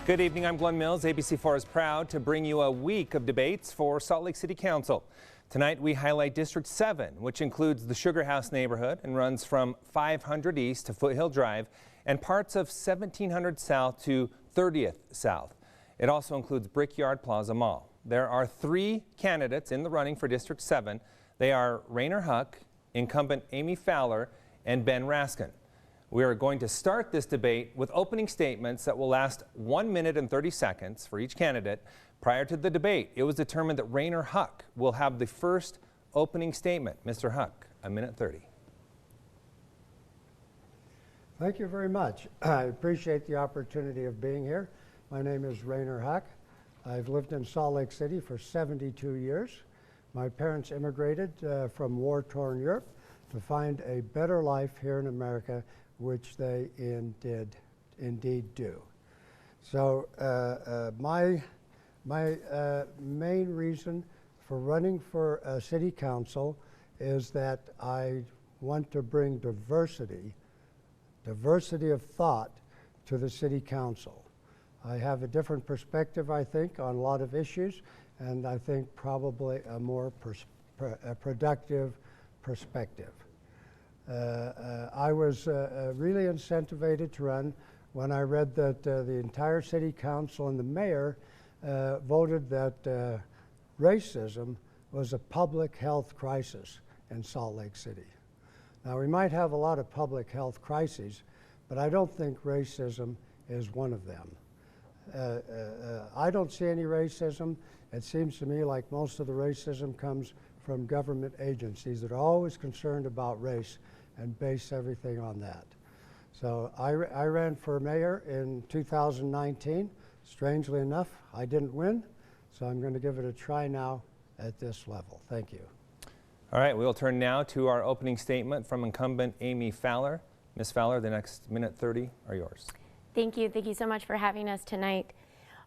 Good evening, I'm Glenn Mills. ABC4 is proud to bring you a week of debates for Salt Lake City Council. Tonight we highlight District 7, which includes the Sugar House neighborhood and runs from 500 East to Foothill Drive and parts of 1700 South to 30th South. It also includes Brickyard Plaza Mall. There are 3 candidates in the running for District 7. They are Rainer Huck, incumbent Amy Fowler, and Ben Raskin. We are going to start this debate with opening statements that will last 1 minute and 30 seconds for each candidate. Prior to the debate, it was determined that Rainer Huck will have the first opening statement. Mr. Huck, 1 minute 30. Thank you very much. I appreciate the opportunity of being here. My name is Rainer Huck. I've lived in Salt Lake City for 72 years. My parents immigrated from war-torn Europe to find a better life here in America, which they indeed do. So my main reason for running for City Council is that I want to bring diversity of thought to the City Council. I have a different perspective, I think, on a lot of issues, and I think probably a more productive perspective. I was really incentivized to run when I read that the entire City Council and the mayor voted that racism was a public health crisis in Salt Lake City. Now, we might have a lot of public health crises, but I don't think racism is one of them. I don't see any racism. It seems to me like most of the racism comes from government agencies that are always concerned about race and base everything on that. So I ran for mayor in 2019. Strangely enough, I didn't win, so I'm going to give it a try now at this level. Thank you. All right, we'll turn now to our opening statement from incumbent Amy Fowler. Ms. Fowler, the next minute 30 are yours. Thank you. Thank you so much for having us tonight.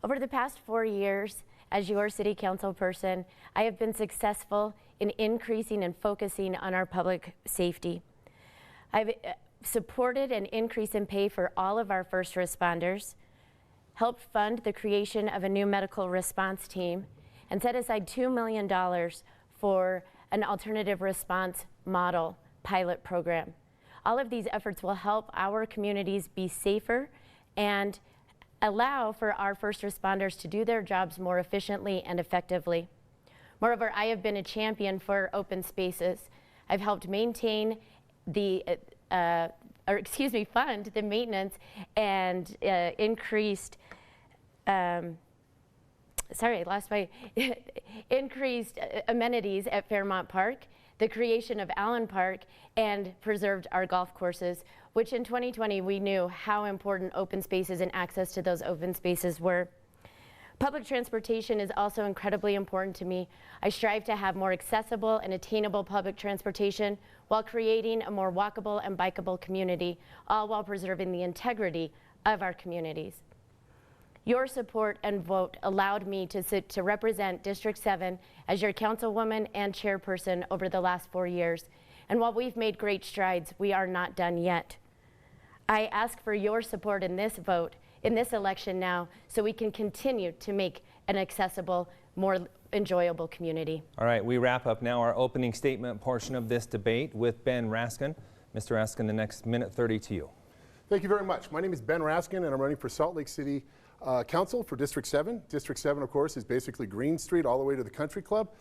Over the past 4 years, as your City Council person, I have been successful in increasing and focusing on our public safety. I've supported an increase in pay for all of our first responders, helped fund the creation of a new medical response team, and set aside $2 million for an alternative response model pilot program. All of these efforts will help our communities be safer and allow for our first responders to do their jobs more efficiently and effectively. Moreover, I have been a champion for open spaces. I've helped maintain the, fund the maintenance and increased, increased amenities at Fairmont Park, the creation of Allen Park, and preserved our golf courses, which in 2020 we knew how important open spaces and access to those open spaces were. Public transportation is also incredibly important to me. I strive to have more accessible and attainable public transportation while creating a more walkable and bikeable community, all while preserving the integrity of our communities. Your support and vote allowed me to represent District 7 as your councilwoman and chairperson over the last 4 years. And while we've made great strides, we are not done yet. I ask for your support in this vote, in this election now, so we can continue to make an accessible, more enjoyable community. All right, we wrap up now our opening statement portion of this debate with Ben Raskin. Mr. Raskin, the next minute 30 to you. Thank you very much. My name is Ben Raskin, and I'm running for Salt Lake City Council for District 7. District 7, of course, is basically Green Street all the way to the Country Club,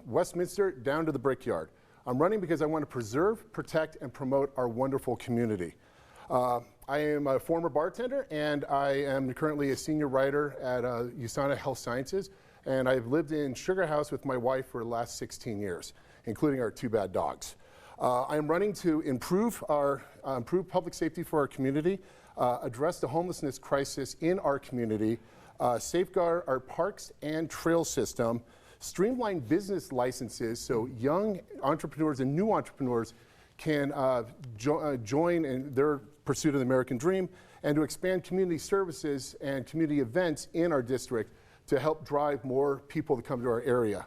Westminster down to the Brickyard. I'm running because I want to preserve, protect, and promote our wonderful community. I am a former bartender, and I am currently a senior writer at USANA Health Sciences, and I've lived in Sugar House with my wife for the last 16 years, including our 2 bad dogs. I am running to improve public safety for our community, address the homelessness crisis in our community, safeguard our parks and trail system, streamline business licenses so young entrepreneurs and new entrepreneurs can join in their pursuit of the American dream, and to expand community services and community events in our district to help drive more people to come to our area.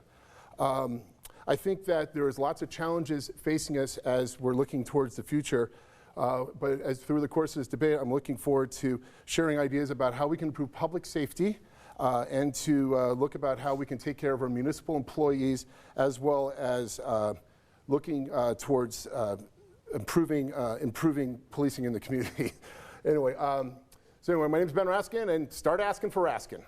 I think that there is lots of challenges facing us as we're looking towards the future. But as through the course of this debate, I'm looking forward to sharing ideas about how we can improve public safety and to look about how we can take care of our municipal employees, as well as looking towards improving policing in the community. Anyway, my name is Ben Raskin, and start asking for Raskin.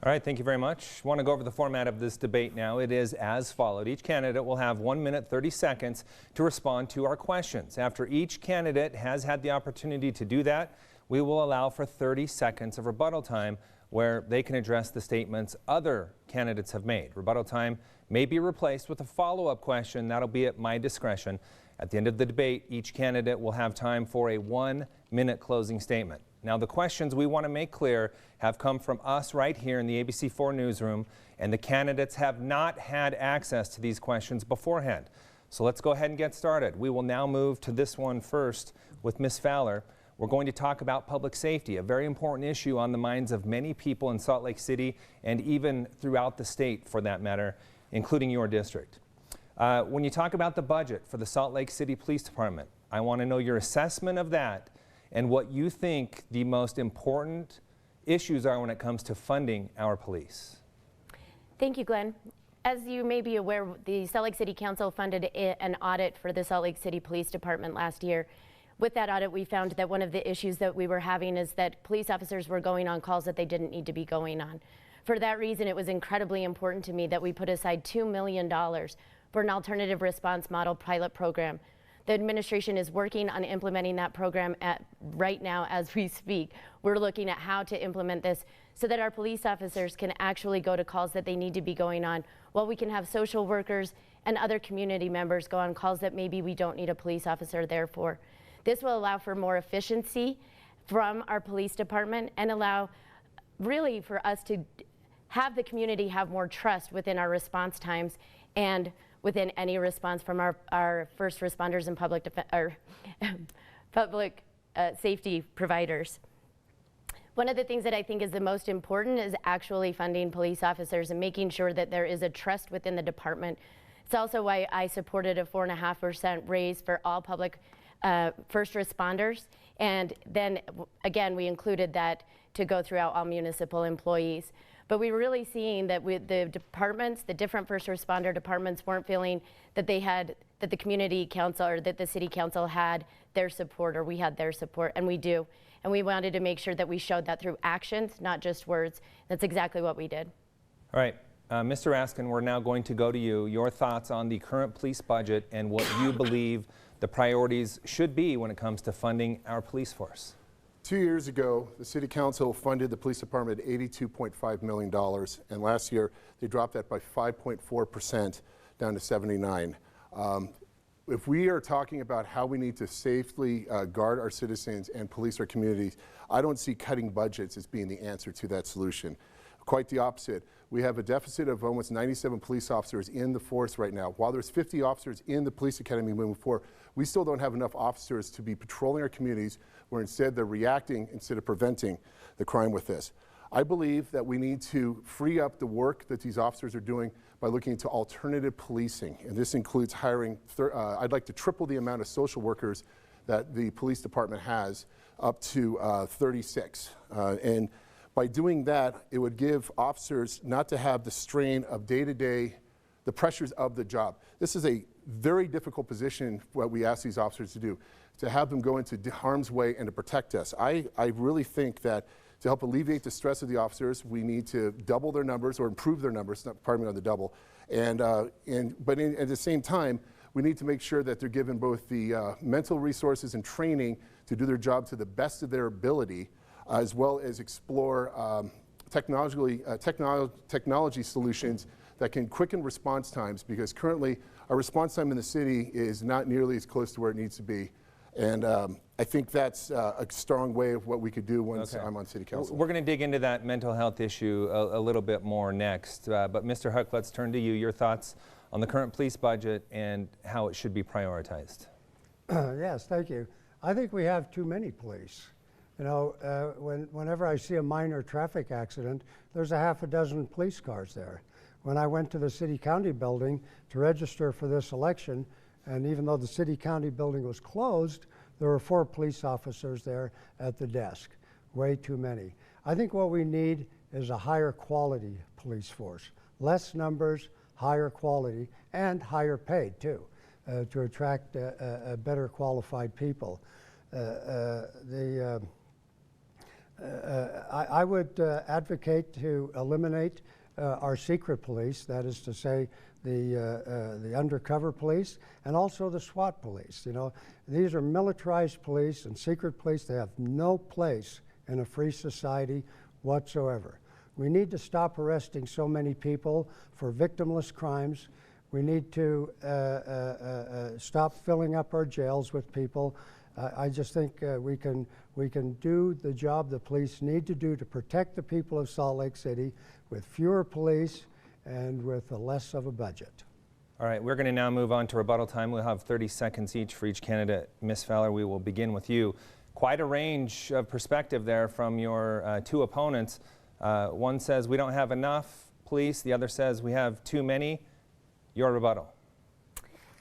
All right, thank you very much. I want to go over the format of this debate now. It is as followed. Each candidate will have 1 minute, 30 seconds to respond to our questions. After each candidate has had the opportunity to do that, we will allow for 30 seconds of rebuttal time where they can address the statements other candidates have made. Rebuttal time may be replaced with a follow-up question. That'll be at my discretion. At the end of the debate, each candidate will have time for a 1 minute closing statement. Now, the questions we want to make clear have come from us right here in the ABC4 newsroom, and the candidates have not had access to these questions beforehand. So let's go ahead and get started. We will now move to this one first with Ms. Fowler. We're going to talk about public safety, a very important issue on the minds of many people in Salt Lake City and even throughout the state for that matter, including your district. When you talk about the budget for the Salt Lake City Police Department, I want to know your assessment of that and what you think the most important issues are when it comes to funding our police. Thank you, Glenn. As you may be aware, the Salt Lake City Council funded an audit for the Salt Lake City Police Department last year. With that audit, we found that one of the issues that we were having is that police officers were going on calls that they didn't need to be going on. For that reason, it was incredibly important to me that we put aside $2 million for an alternative response model pilot program. The administration is working on implementing that program right now as we speak. We're looking at how to implement this so that our police officers can actually go to calls that they need to be going on, while we can have social workers and other community members go on calls that maybe we don't need a police officer there for. This will allow for more efficiency from our police department and allow really for us to have the community have more trust within our response times and within any response from our first responders and public safety providers. One of the things that I think is the most important is actually funding police officers and making sure that there is a trust within the department. It's also why I supported a 4.5% raise for all public first responders. And then again, we included that to go throughout all municipal employees. But we were really seeing that with the departments, the different first responder departments weren't feeling that they had, that the community council or that the city council had their support, or we had their support, and we do. And we wanted to make sure that we showed that through actions, not just words. That's exactly what we did. All right, Mr. Raskin, we're now going to go to you. Your thoughts on the current police budget and what you believe the priorities should be when it comes to funding our police force. 2 years ago, the City Council funded the Police Department at $82.5 million, and last year they dropped that by 5.4% down to $79. If we are talking about how we need to safely guard our citizens and police our communities, I don't see cutting budgets as being the answer to that solution. Quite the opposite. We have a deficit of almost 97 police officers in the force right now. While there's 50 officers in the police academy moving forward, we still don't have enough officers to be patrolling our communities, where instead they're reacting instead of preventing the crime with this. I believe that we need to free up the work that these officers are doing by looking into alternative policing. And this includes hiring, I'd like to triple the amount of social workers that the police department has, up to 36. And by doing that, it would give officers not to have the strain of day-to-day, the pressures of the job. This is a very difficult position, what we ask these officers to do, to have them go into harm's way and to protect us. I really think that to help alleviate the stress of the officers, we need to double their numbers or improve their numbers, pardon me, on the double. But at the same time, we need to make sure that they're given both the mental resources and training to do their job to the best of their ability, as well as explore technology solutions that can quicken response times, because currently our response time in the city is not nearly as close to where it needs to be. And I think that's a strong way of what we could do once I'm on City Council. We're going to dig into that mental health issue a little bit more next. But Mr. Huck, let's turn to you. Your thoughts on the current police budget and how it should be prioritized. Yes, thank you. I think we have too many police. You know, whenever I see a minor traffic accident, there's a half a dozen police cars there. When I went to the city-county building to register for this election, And even though the city-county building was closed, there were 4 police officers there at the desk. Way too many. I think what we need is a higher quality police force. Less numbers, higher quality, and higher paid too, to attract better qualified people. I would advocate to eliminate our secret police, that is to say the undercover police, and also the SWAT police. You know, these are militarized police and secret police. They have no place in a free society whatsoever. We need to stop arresting so many people for victimless crimes. We need to stop filling up our jails with people. I just think we can do the job the police need to do to protect the people of Salt Lake City with fewer police and with less of a budget. All right, we're going to now move on to rebuttal time. We'll have 30 seconds each for each candidate. Ms. Fowler, we will begin with you. Quite a range of perspective there from your 2 opponents. One says we don't have enough police. The other says we have too many. Your rebuttal.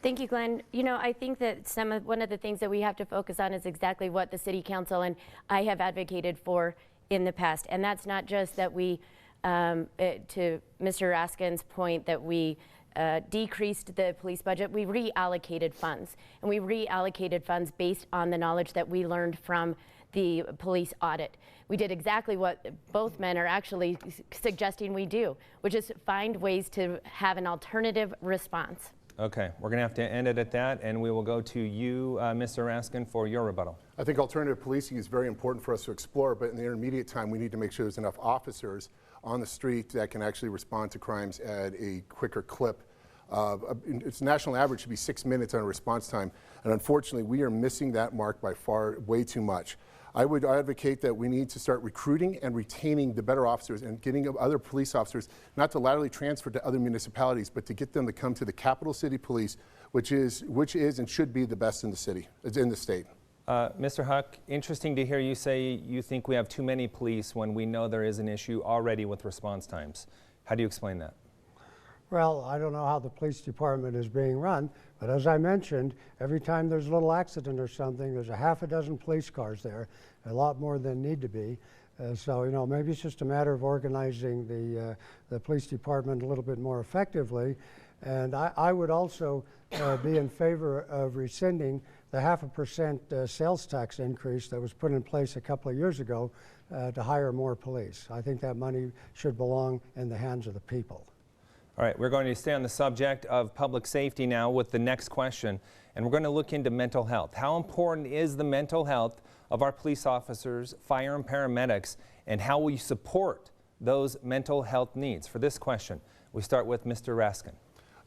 Thank you, Glenn. You know, I think that one of the things that we have to focus on is exactly what the City Council and I have advocated for in the past. And that's not just that we, to Mr. Raskin's point, that we decreased the police budget. We reallocated funds. And we reallocated funds based on the knowledge that we learned from the police audit. We did exactly what both men are actually suggesting we do, which is find ways to have an alternative response. Okay, we're going to have to end it at that, and we will go to you, Mr. Raskin, for your rebuttal. I think alternative policing is very important for us to explore, but in the intermediate time, we need to make sure there's enough officers on the street that can actually respond to crimes at a quicker clip. Its national average should be 6 minutes on a response time, and unfortunately, we are missing that mark by far, way too much. I would advocate that we need to start recruiting and retaining the better officers and getting other police officers, not to laterally transfer to other municipalities, but to get them to come to the capital city police, which is and should be the best in the city, in the state. Mr. Huck, interesting to hear you say you think we have too many police when we know there is an issue already with response times. How do you explain that? Well, I don't know how the police department is being run, but as I mentioned, every time there's a little accident or something, there's a half a dozen police cars there, a lot more than need to be. So, you know, maybe it's just a matter of organizing the police department a little bit more effectively. And I would also be in favor of rescinding the 0.5% sales tax increase that was put in place a couple of years ago to hire more police. I think that money should belong in the hands of the people. All right, we're going to stay on the subject of public safety now with the next question, and we're going to look into mental health. How important is the mental health of our police officers, fire and paramedics, and how will you support those mental health needs? For this question, we start with Mr. Raskin.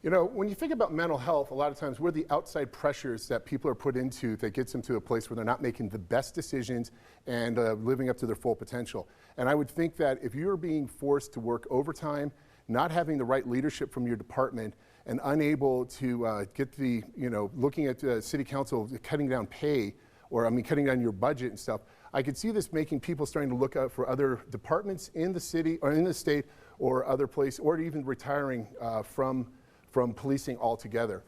You know, when you think about mental health, a lot of times we're the outside pressures that people are put into that gets them to a place where they're not making the best decisions and living up to their full potential. And I would think that if you're being forced to work overtime, not having the right leadership from your department, and unable to get the, you know, looking at city council cutting down pay, or I mean cutting down your budget and stuff, I could see this making people starting to look out for other departments in the city or in the state or other places, or even retiring from policing altogether.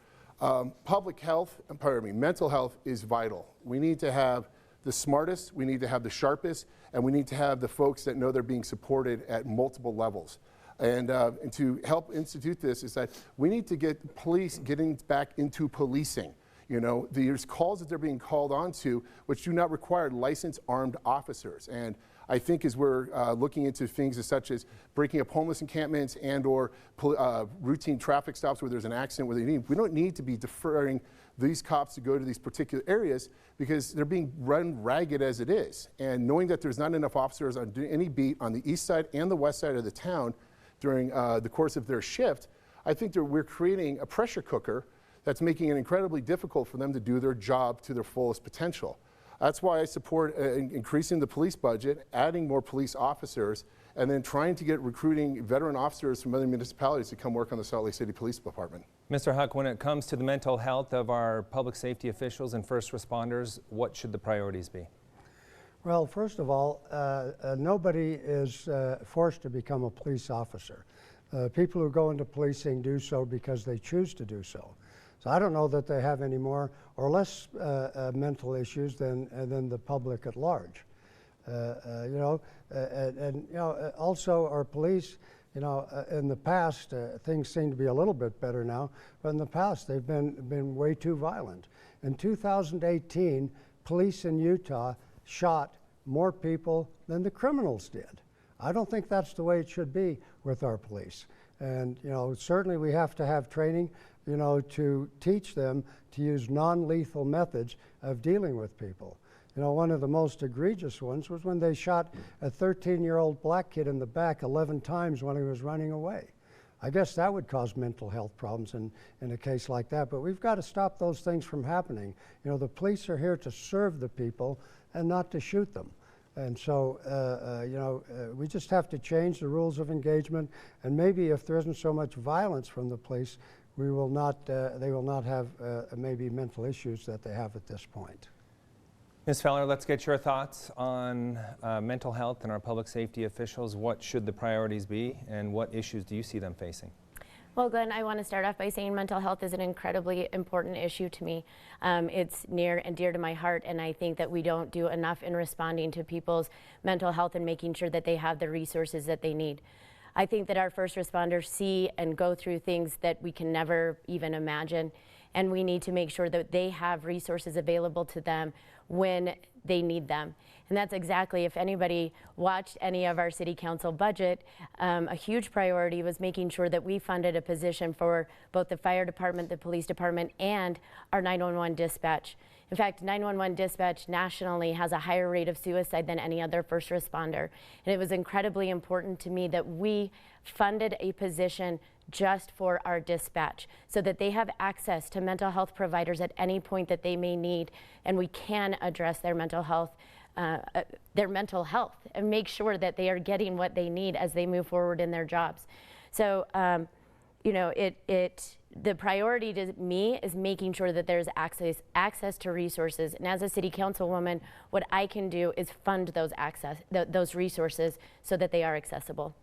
Public health, mental health is vital. We need to have the smartest, we need to have the sharpest, and we need to have the folks that know they're being supported at multiple levels. And to help institute this is that we need to get police getting back into policing. You know, there's calls that they're being called on to which do not require licensed armed officers. And I think as we're looking into things such as breaking up homeless encampments and or routine traffic stops where there's an accident we don't need to be deferring these cops to go to these particular areas because they're being run ragged as it is. And knowing that there's not enough officers on any beat on the east side and the west side of the town during the course of their shift, I think that we're creating a pressure cooker that's making it incredibly difficult for them to do their job to their fullest potential. That's why I support increasing the police budget, adding more police officers, and then trying to get recruiting veteran officers from other municipalities to come work on the Salt Lake City Police Department. Mr. Huck, when it comes to the mental health of our public safety officials and first responders, what should the priorities be? Well, first of all, nobody is forced to become a police officer. People who go into policing do so because they choose to do so. So I don't know that they have any more or less mental issues than the public at large. Also our police, in the past, things seem to be a little bit better now, but in the past they've been way too violent. In 2018, police in Utah shot more people than the criminals did. I don't think that's the way it should be with our police. And certainly we have to have training, to teach them to use non-lethal methods of dealing with people. One of the most egregious ones was when they shot a 13-year-old black kid in the back 11 times when he was running away. I guess that would cause mental health problems in a case like that, but we've got to stop those things from happening. The police are here to serve the people and not to shoot them. And so, we just have to change the rules of engagement, and maybe if there isn't so much violence from the police, they will not have maybe mental issues that they have at this point. Ms. Feller, let's get your thoughts on mental health and our public safety officials. What should the priorities be, and what issues do you see them facing? Well, Glenn, I want to start off by saying mental health is an incredibly important issue to me. It's near and dear to my heart, and I think that we don't do enough in responding to people's mental health and making sure that they have the resources that they need. I think that our first responders see and go through things that we can never even imagine, and we need to make sure that they have resources available to them when they need them. And that's exactly, if anybody watched any of our city council budget, a huge priority was making sure that we funded a position for both the fire department, the police department, and our 911 dispatch. In fact, 911 dispatch nationally has a higher rate of suicide than any other first responder. And it was incredibly important to me that we funded a position just for our dispatch so that they have access to mental health providers at any point that they may need, and we can address their mental health and make sure that they are getting what they need as they move forward in their jobs. So, the priority to me is making sure that there's access to resources. And as a city councilwoman, what I can do is fund those resources so that they are accessible.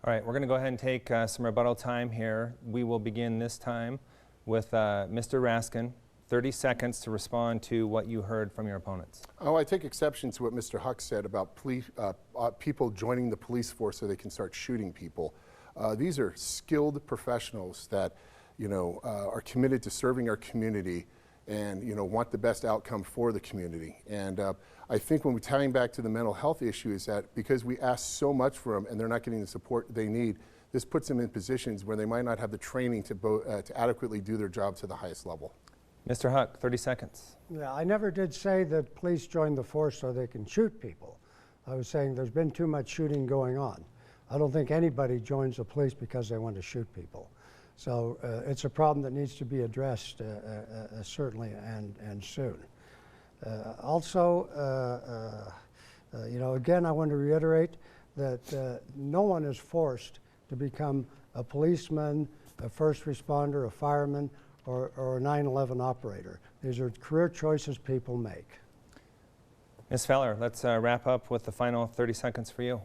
All right, we're going to go ahead and take some rebuttal time here. We will begin this time with Mr. Raskin. 30 seconds to respond to what you heard from your opponents. Oh, I take exception to what Mr. Huck said about people joining the police force so they can start shooting people. These are skilled professionals that, are committed to serving our community and, want the best outcome for the community. And I think when we're tying back to the mental health issue is that because we ask so much for them and they're not getting the support they need, this puts them in positions where they might not have the training to adequately do their job to the highest level. Mr. Huck, 30 seconds. Yeah, I never did say that police join the force so they can shoot people. I was saying there's been too much shooting going on. I don't think anybody joins the police because they want to shoot people. So it's a problem that needs to be addressed certainly and soon. Again, I want to reiterate that no one is forced to become a policeman, a first responder, a fireman, or a 911 operator. These are career choices people make. Ms. Feller, let's wrap up with the final 30 seconds for you.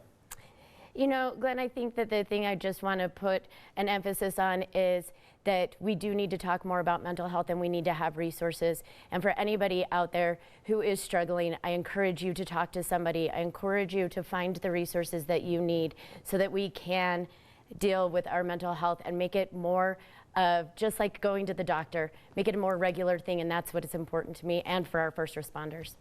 Glenn, I think that the thing I just want to put an emphasis on is that we do need to talk more about mental health and we need to have resources. And for anybody out there who is struggling, I encourage you to talk to somebody. I encourage you to find the resources that you need so that we can deal with our mental health and make it more of just like going to the doctor, make it a more regular thing, and that's what is important to me and for our first responders.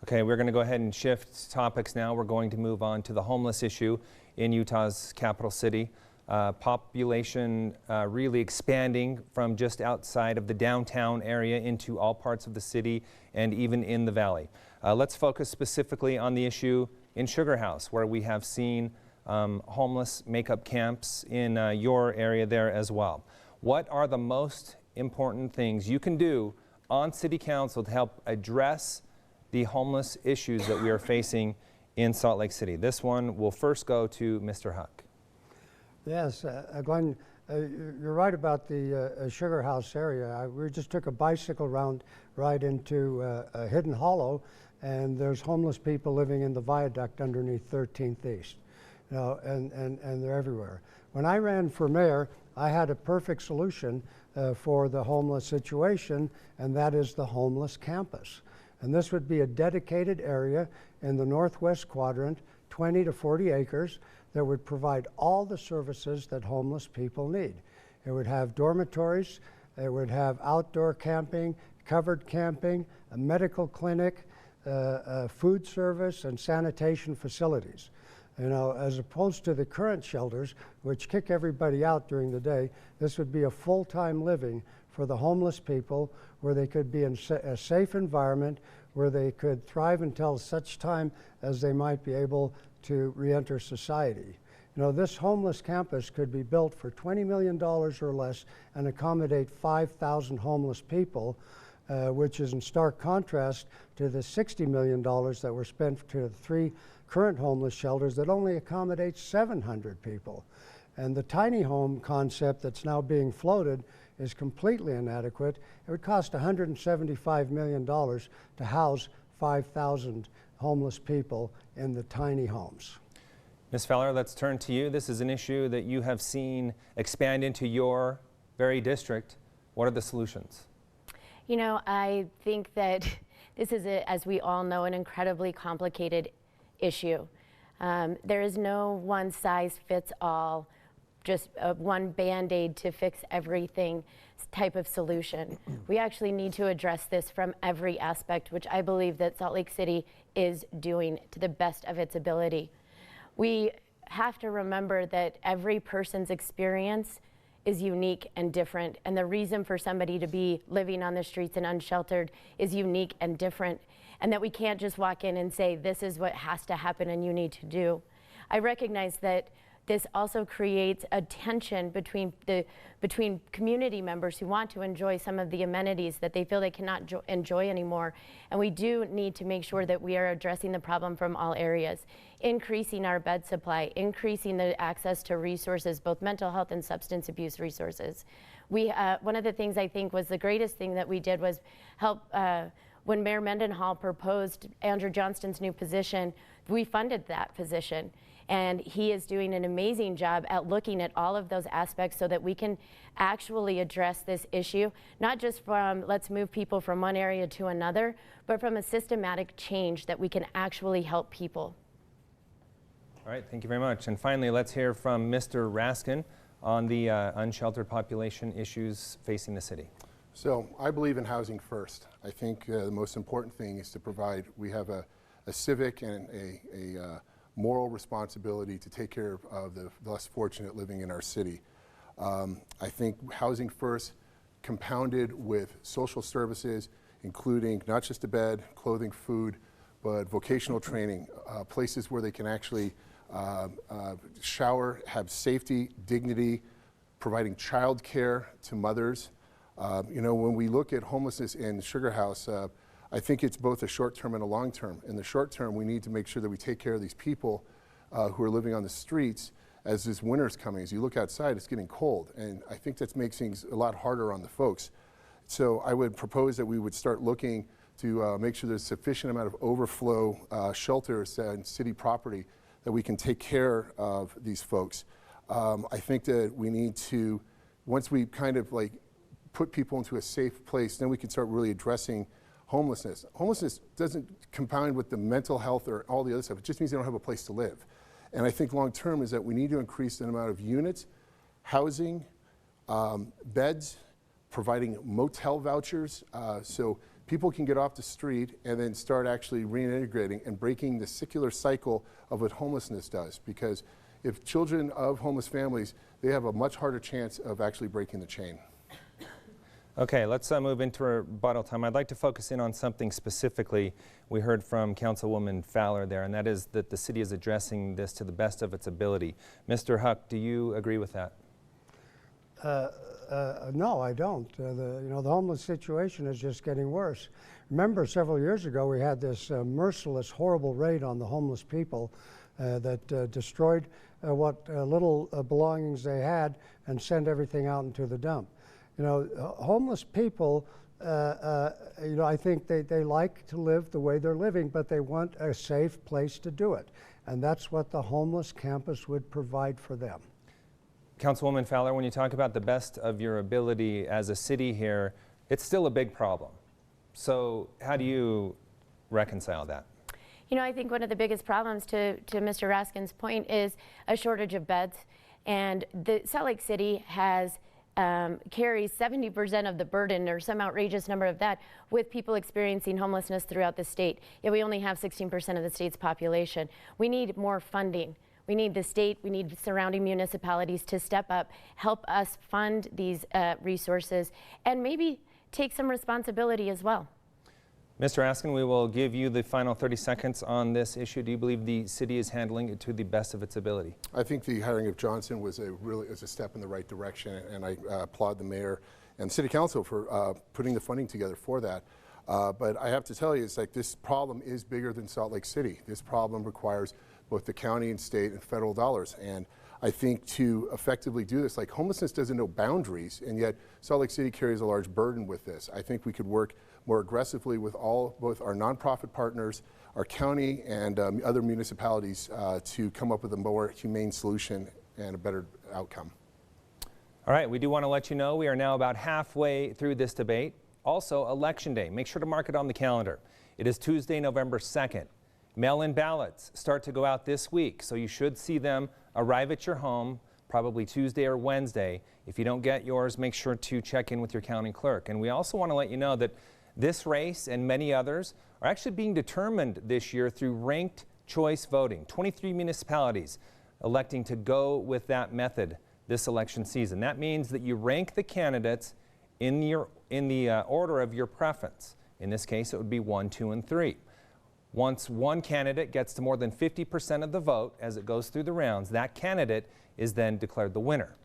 Okay, we're going to go ahead and shift topics now. We're going to move on to the homeless issue in Utah's capital city. Population really expanding from just outside of the downtown area into all parts of the city and even in the valley. Let's focus specifically on the issue in Sugar House, where we have seen homeless makeup camps in your area there as well. What are the most important things you can do on City Council to help address the homeless issues that we are facing in Salt Lake City? This one will first go to Mr. Huck. Yes, Glenn, you're right about the Sugar House area. We just took a bicycle ride into Hidden Hollow, and there's homeless people living in the viaduct underneath 13th East, and they're everywhere. When I ran for mayor, I had a perfect solution for the homeless situation, and that is the homeless campus. And this would be a dedicated area in the northwest quadrant, 20 to 40 acres, that would provide all the services that homeless people need. It would have dormitories, it would have outdoor camping, covered camping, a medical clinic, food service, and sanitation facilities. You know, as opposed to the current shelters, which kick everybody out during the day, this would be a full-time living for the homeless people, where they could be in a safe environment, where they could thrive until such time as they might be able to re-enter society. You know, this homeless campus could be built for $20 million or less and accommodate 5,000 homeless people, which is in stark contrast to the $60 million that were spent to the 3 current homeless shelters that only accommodate 700 people. And the tiny home concept that's now being floated is completely inadequate. It would cost $175 million to house 5,000 homeless people in the tiny homes. Ms. Feller, let's turn to you. This is an issue that you have seen expand into your very district. What are the solutions? You know, I think that this is, as we all know, an incredibly complicated issue. There is no one size fits all, just one Band-Aid to fix everything type of solution. We actually need to address this from every aspect, which I believe that Salt Lake City is doing to the best of its ability. We have to remember that every person's experience is unique and different, and the reason for somebody to be living on the streets and unsheltered is unique and different, and that we can't just walk in and say, this is what has to happen and you need to do. I recognize that this also creates a tension between community members who want to enjoy some of the amenities that they feel they cannot enjoy anymore. And we do need to make sure that we are addressing the problem from all areas, increasing our bed supply, increasing the access to resources, both mental health and substance abuse resources. One of the things I think was the greatest thing that we did was help when Mayor Mendenhall proposed Andrew Johnston's new position, we funded that position. And he is doing an amazing job at looking at all of those aspects so that we can actually address this issue, not just from let's move people from one area to another, but from a systematic change that we can actually help people. All right, thank you very much. And finally, let's hear from Mr. Raskin on the unsheltered population issues facing the city. So I believe in housing first. I think the most important thing is to provide, we have a civic and a moral responsibility to take care of the less fortunate living in our city. I think housing first, compounded with social services, including not just a bed, clothing, food, but vocational training, places where they can actually shower, have safety, dignity, providing child care to mothers. You know, when we look at homelessness in Sugar House, I think it's both a short term and a long term. In the short term, we need to make sure that we take care of these people who are living on the streets as this winter's coming. As you look outside, it's getting cold, and I think that makes things a lot harder on the folks. So I would propose that we would start looking to make sure there's sufficient amount of overflow shelters and city property that we can take care of these folks. I think that we need to, once we kind of like put people into a safe place, then we can start really addressing homelessness. Homelessness doesn't compound with the mental health or all the other stuff. It just means they don't have a place to live. And I think long term is that we need to increase the amount of units, housing, beds, providing motel vouchers, so people can get off the street and then start actually reintegrating and breaking the secular cycle of what homelessness does. Because if children of homeless families, they have a much harder chance of actually breaking the chain. Okay, let's move into rebuttal time. I'd like to focus in on something specifically we heard from Councilwoman Fowler there, and that is that the city is addressing this to the best of its ability. Mr. Huck, do you agree with that? No, I don't. The homeless situation is just getting worse. Remember, several years ago, we had this merciless, horrible raid on the homeless people that destroyed what little belongings they had and sent everything out into the dump. You know, homeless people, I think they like to live the way they're living, but they want a safe place to do it. And that's what the homeless campus would provide for them. Councilwoman Fowler, when you talk about the best of your ability as a city here, it's still a big problem. So how do you reconcile that? You know, I think one of the biggest problems, to Mr. Raskin's point, is a shortage of beds. And the Salt Lake City has carries 70% of the burden, or some outrageous number of that, with people experiencing homelessness throughout the state. Yet we only have 16% of the state's population. We need more funding. We need the state, we need surrounding municipalities to step up, help us fund these resources, and maybe take some responsibility as well. Mr. Raskin, we will give you the final 30 seconds on this issue. Do you believe the city is handling it to the best of its ability? I think the hiring of Johnson was a step in the right direction, and I applaud the mayor and city council for putting the funding together for that. But I have to tell you, it's like this problem is bigger than Salt Lake City. This problem requires both the county and state and federal dollars. And I think to effectively do this, like homelessness doesn't know boundaries, and yet Salt Lake City carries a large burden with this. I think we could work more aggressively with both our nonprofit partners, our county, and other municipalities to come up with a more humane solution and a better outcome. All right, we do want to let you know we are now about halfway through this debate. Also, Election Day. Make sure to mark it on the calendar. It is Tuesday, November 2nd. Mail-in ballots start to go out this week, so you should see them arrive at your home probably Tuesday or Wednesday. If you don't get yours, make sure to check in with your county clerk. And we also want to let you know that this race and many others are actually being determined this year through ranked choice voting. 23 municipalities electing to go with that method this election season. That means that you rank the candidates in the order of your preference. In this case, it would be 1, 2, and 3. Once one candidate gets to more than 50% of the vote as it goes through the rounds, that candidate is then declared the winner.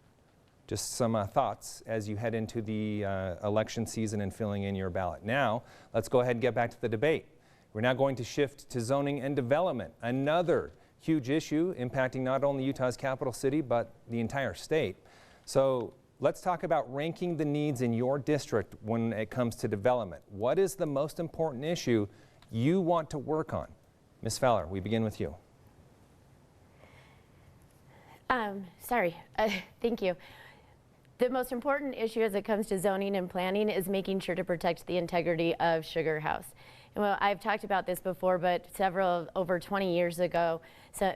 Just some thoughts as you head into the election season and filling in your ballot. Now, let's go ahead and get back to the debate. We're now going to shift to zoning and development, another huge issue impacting not only Utah's capital city, but the entire state. So let's talk about ranking the needs in your district when it comes to development. What is the most important issue you want to work on? Ms. Fowler, we begin with you. Thank you. The most important issue as it comes to zoning and planning is making sure to protect the integrity of Sugar House. And well, I've talked about this before, but over 20 years ago,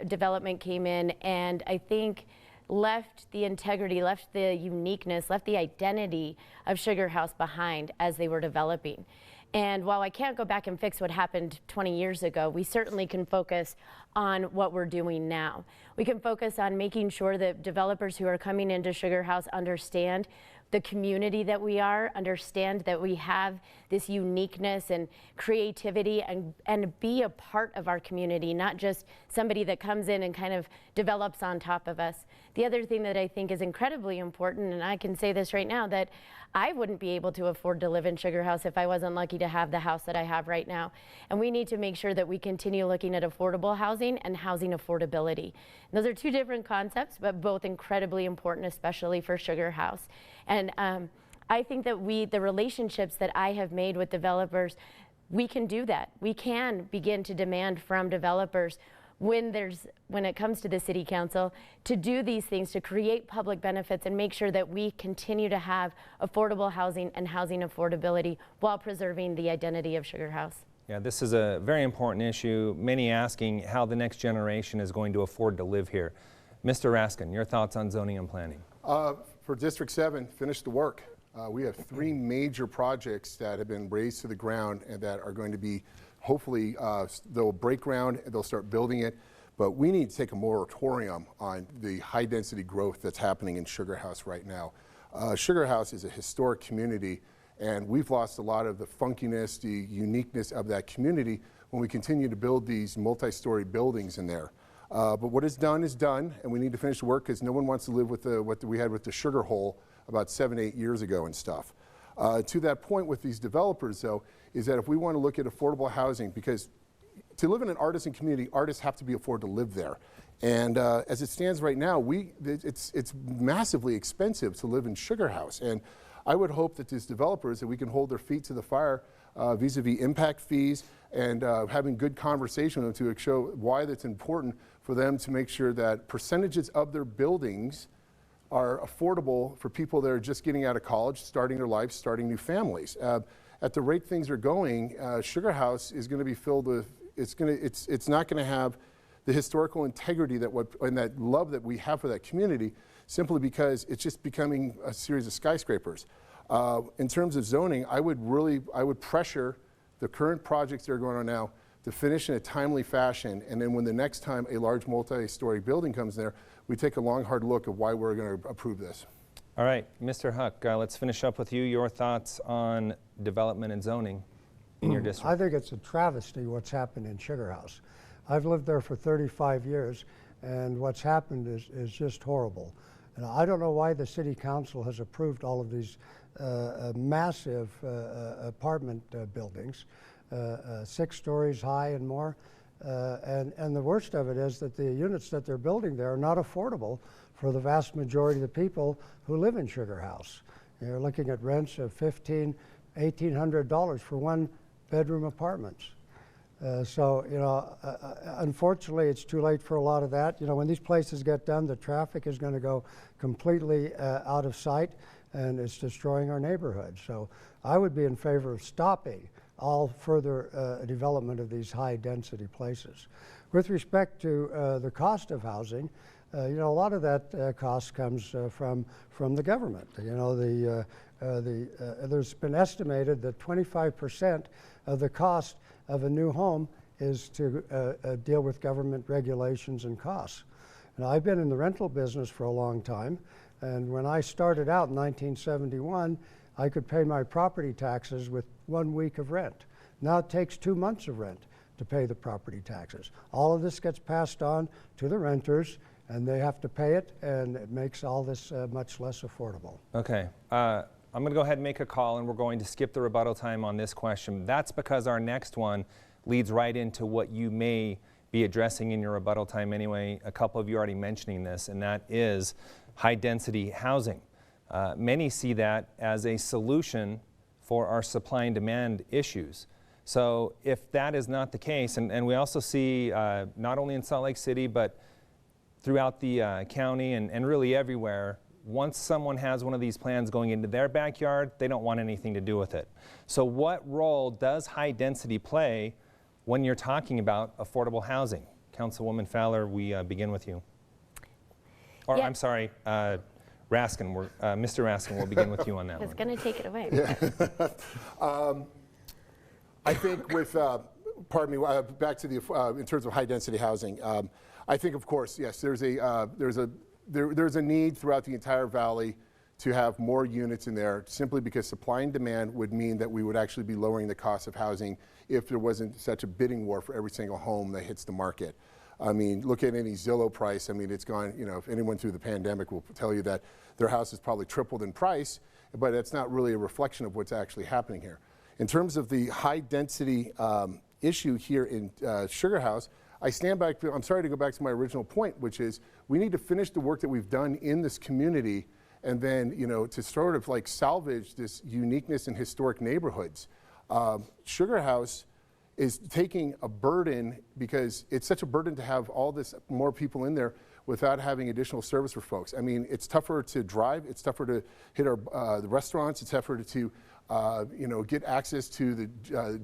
development came in and I think left the integrity, left the uniqueness, left the identity of Sugar House behind as they were developing. And while I can't go back and fix what happened 20 years ago, we certainly can focus on what we're doing now. We can focus on making sure that developers who are coming into Sugar House understand the community that we are, understand that we have this uniqueness and creativity and be a part of our community, not just somebody that comes in and kind of develops on top of us. The other thing that I think is incredibly important, and I can say this right now, that I wouldn't be able to afford to live in Sugar House if I wasn't lucky to have the house that I have right now. And we need to make sure that we continue looking at affordable housing and housing affordability. And those are two different concepts, but both incredibly important, especially for Sugar House. And I think that the relationships that I have made with developers, we can do that. We can begin to demand from developers when it comes to the city council to do these things, to create public benefits and make sure that we continue to have affordable housing and housing affordability while preserving the identity of Sugar House. Yeah, this is a very important issue. Many asking how the next generation is going to afford to live here. Mr. Raskin, your thoughts on zoning and planning? For District 7, finish the work. We have 3 major projects that have been raised to the ground and that are going to be, hopefully, they'll break ground and they'll start building it. But we need to take a moratorium on the high density growth that's happening in Sugar House right now. Sugar House is a historic community, and we've lost a lot of the funkiness, the uniqueness of that community when we continue to build these multi-story buildings in there. But what is done, and we need to finish the work because no one wants to live with what we had with the sugar hole about 7, 8 years ago and stuff. To that point with these developers, though, is that if we want to look at affordable housing, because to live in an artisan community, artists have to be afforded to live there. And as it stands right now, it's massively expensive to live in Sugar House. And I would hope that these developers, that we can hold their feet to the fire vis-a-vis impact fees and having good conversation with them to show why that's important for them to make sure that percentages of their buildings are affordable for people that are just getting out of college, starting their lives, starting new families. At the rate things are going, Sugar House is going to be filled with, it's not going to have the historical integrity and that love that we have for that community, simply because it's just becoming a series of skyscrapers. In terms of zoning, I would pressure the current projects that are going on now to finish in a timely fashion, and then when the next time a large multi-story building comes there, we take a long, hard look at why we're going to approve this. All right, Mr. Huck, let's finish up with you. Your thoughts on development and zoning in your district? I think it's a travesty what's happened in Sugar House. I've lived there for 35 years, and what's happened is just horrible. And I don't know why the city council has approved all of these massive apartment buildings, 6 stories high and more. And the worst of it is that the units that they're building there are not affordable for the vast majority of the people who live in Sugar House. You're looking at rents of $1,500, $1,800 for 1-bedroom apartments. So, you know, unfortunately, it's too late for a lot of that. You know, when these places get done, the traffic is going to go completely out of sight, and it's destroying our neighborhood. So I would be in favor of stopping all further development of these high-density places. With respect to the cost of housing, you know, a lot of that cost comes from the government. You know, there's been estimated that 25% of the cost of a new home is to deal with government regulations and costs. And I've been in the rental business for a long time, and when I started out in 1971, I could pay my property taxes with 1 week of rent. Now it takes 2 months of rent to pay the property taxes. All of this gets passed on to the renters, and they have to pay it, and it makes all this much less affordable. Okay. I'm going to go ahead and make a call, and we're going to skip the rebuttal time on this question. That's because our next one leads right into what you may be addressing in your rebuttal time anyway. A couple of you already mentioning this, and that is high-density housing. Many see that as a solution for our supply and demand issues. So if that is not the case, and we also see not only in Salt Lake City, but throughout the county and really everywhere, once someone has one of these plans going into their backyard, they don't want anything to do with it. So what role does high density play when you're talking about affordable housing? Councilwoman Fowler, we begin with you. Or Yeah. I'm sorry, Raskin, Mr. Raskin, we'll begin with you on that I was one. going to take it away. I think with, pardon me, back to the, in terms of high density housing, I think of course, yes, there's a need throughout the entire valley to have more units in there, simply because supply and demand would mean that we would actually be lowering the cost of housing if there wasn't such a bidding war for every single home that hits the market. I mean, look at any Zillow price. I mean, it's gone, you know, if anyone through the pandemic will tell you that their house has probably tripled in price, but it's not really a reflection of what's actually happening here. In terms of the high density issue here in Sugar House, I stand back, I'm sorry to go back to my original point, which is we need to finish the work that we've done in this community, and then, you know, to sort of like salvage this uniqueness in historic neighborhoods. Sugar House is taking a burden, because it's such a burden to have all this more people in there without having additional service for folks. I mean, it's tougher to drive, it's tougher to hit the restaurants, it's tougher to you know, get access to the